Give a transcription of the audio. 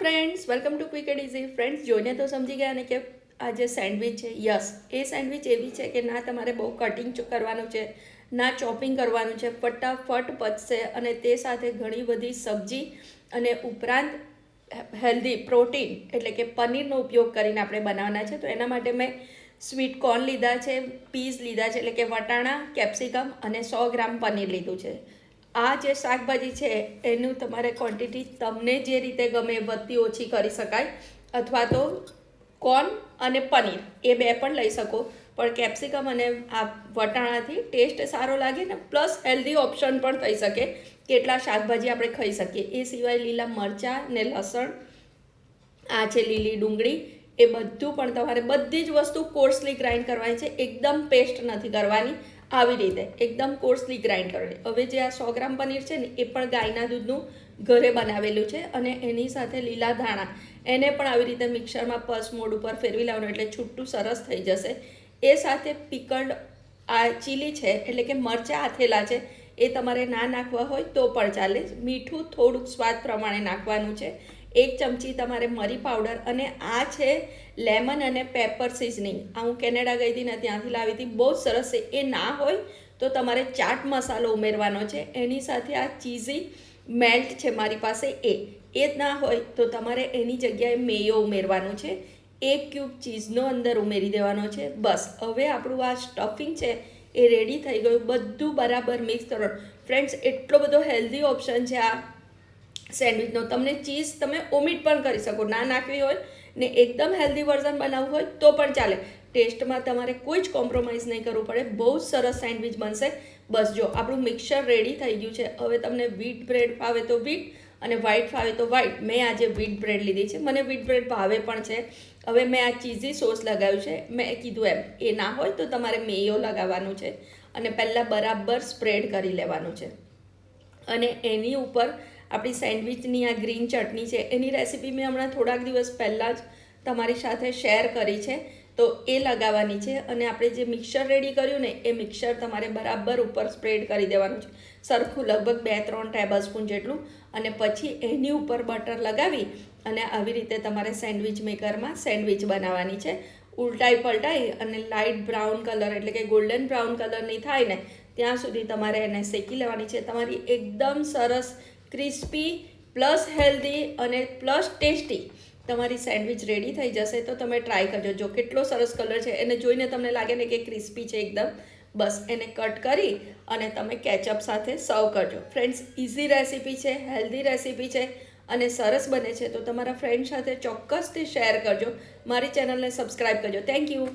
Friends, welcome to quick and easy. Friends, જોઈને તો સમજી ગયા ને કે આ જે સેન્ડવિચ છે, યસ, એ સેન્ડવિચ એવી છે કે ના તમારે બહુ કટિંગ કરવાનું છે, ના ચોપિંગ કરવાનું છે, ફટાફટ પચશે અને તે સાથે ઘણી બધી સબ્જી અને ઉપરાંત હેલ્ધી પ્રોટીન એટલે કે પનીરનો ઉપયોગ કરીને આપણે બનાવવાના છે. તો એના માટે મેં સ્વીટ કોર્ન લીધા છે, પીઝ લીધા છે એટલે કે વટાણા, કેપ્સિકમ અને 100 ગ્રામ પનીર લીધું છે. આ જે શાકભાજી છે એનું તમારે ક્વોન્ટિટી તમને જે રીતે ગમે વધતી ઓછી કરી શકાય, અથવા તો કોર્ન અને પનીર એ બે પણ લઈ શકો. પણ કેપ્સિકમ અને આ વટાણાથી ટેસ્ટ સારો લાગે ને પ્લસ હેલ્ધી ઓપ્શન પણ થઈ શકે કેટલા શાકભાજી આપણે ખાઈ શકીએ. એ સિવાય લીલા મરચાં ને લસણ, આ છે લીલી ડુંગળી, એ બધું પણ તમારે બધી જ વસ્તુ કોર્સલી ગ્રાઇન્ડ કરવાની છે, એકદમ પેસ્ટ નથી કરવાની. આવી રીતે એકદમ કોર્સલી ગ્રાઇન્ડ કરવાની. હવે જે આ 100 ગ્રામ પનીર છે ને એ પણ ગાયના દૂધનું ઘરે બનાવેલું છે અને એની સાથે લીલા ધાણા એને પણ આવી રીતે મિક્સરમાં પલ્સ મોડ ઉપર ફેરવી લેવાનું એટલે છૂટું સરસ થઈ જશે. એ સાથે પિકલ્ડ આ ચીલી છે એટલે કે મરચાં આથેલા છે, એ તમારે ના નાખવા હોય તો પણ ચાલે. મીઠું થોડુંક સ્વાદ પ્રમાણે નાખવાનું છે. 1 ચમચી તમારે મરી પાવડર અને આ છે લેમન અને પેપર સિઝનિંગ. આ હું કેનેડા ગઈ હતી ને ત્યાંથી લાવી હતી, બહુ જ સરસ છે. એ ના હોય તો તમારે ચાટ મસાલો ઉમેરવાનો છે. એની સાથે આ ચીઝી મેલ્ટ છે મારી પાસે, એ જ ના હોય તો તમારે એની જગ્યાએ મેયો ઉમેરવાનું છે. 1 ક્યુબ ચીઝનો અંદર ઉમેરી દેવાનો છે. બસ, હવે આપણું આ સ્ટફિંગ છે એ રેડી થઈ ગયું. બધું બરાબર મિક્સ કરવાનું. ફ્રેન્ડ્સ, એટલો બધો હેલ્ધી ઓપ્શન છે આ સેન્ડવિચનો. તમને ચીઝ તમે ઓમિટ પણ કરી શકો, ના નાખવી હોય ને એકદમ હેલ્ધી વર્ઝન બનાવવું હોય તો પણ ચાલે. ટેસ્ટમાં તમારે કોઈ જ કોમ્પ્રોમાઇઝ નહીં કરવું પડે, બહુ જ સરસ સેન્ડવિચ બનશે. બસ જો આપણું મિક્સર રેડી થઈ ગયું છે. હવે તમને વ્હીટ બ્રેડ ફાવે તો વ્હીટ અને વ્હાઈટ ફાવે તો વ્હાઈટ. મેં આજે વ્હીટ બ્રેડ લીધી છે, મને વ્હીટ બ્રેડ ભાવે પણ છે. હવે મેં આ ચીઝી સોસ લગાવ્યું છે. મેં કીધું એમ, એ ના હોય તો તમારે મેયો લગાવવાનું છે અને પહેલાં બરાબર સ્પ્રેડ કરી લેવાનું છે. અને એની ઉપર આપણી સેન્ડવિચની આ ગ્રીન ચટણી છે એની રેસીપી મેં હમણાં થોડાક દિવસ પહેલાં જ તમારી સાથે શેર કરી છે, તો એ લગાવવાની છે. અને આપણે જે મિક્સર રેડી કર્યું ને એ મિક્સર તમારે બરાબર ઉપર સ્પ્રેડ કરી દેવાનું છે, સરખું, લગભગ 2-3 ટેબલ સ્પૂન જેટલું. અને પછી એની ઉપર બટર લગાવી અને આવી રીતે તમારે સેન્ડવિચ મેકરમાં સેન્ડવિચ બનાવવાની છે. ઉલટાઈ પલટાઈ અને લાઇટ બ્રાઉન કલર એટલે કે ગોલ્ડન બ્રાઉન કલરની થાય ને ત્યાં સુધી તમારે એને શેકી લેવાની છે. તમારી એકદમ સરસ ક્રિસ્પી પ્લસ હેલ્ધી અને પ્લસ ટેસ્ટી તમારી સેન્ડવિચ રેડી થઈ જશે. તો તમે ટ્રાય કરજો. જો કેટલો સરસ કલર છે, એને જોઈને તમને લાગે ને કે ક્રિસ્પી છે એકદમ. બસ એને કટ કરી અને તમે કેચઅપ સાથે સર્વ કરજો. ફ્રેન્ડ્સ, ઇઝી રેસીપી છે, હેલ્ધી રેસીપી છે અને સરસ બને છે. તો તમારા ફ્રેન્ડ સાથે ચોક્કસથી શેર કરજો. મારી ચેનલને સબસ્ક્રાઈબ કરજો. Thank you.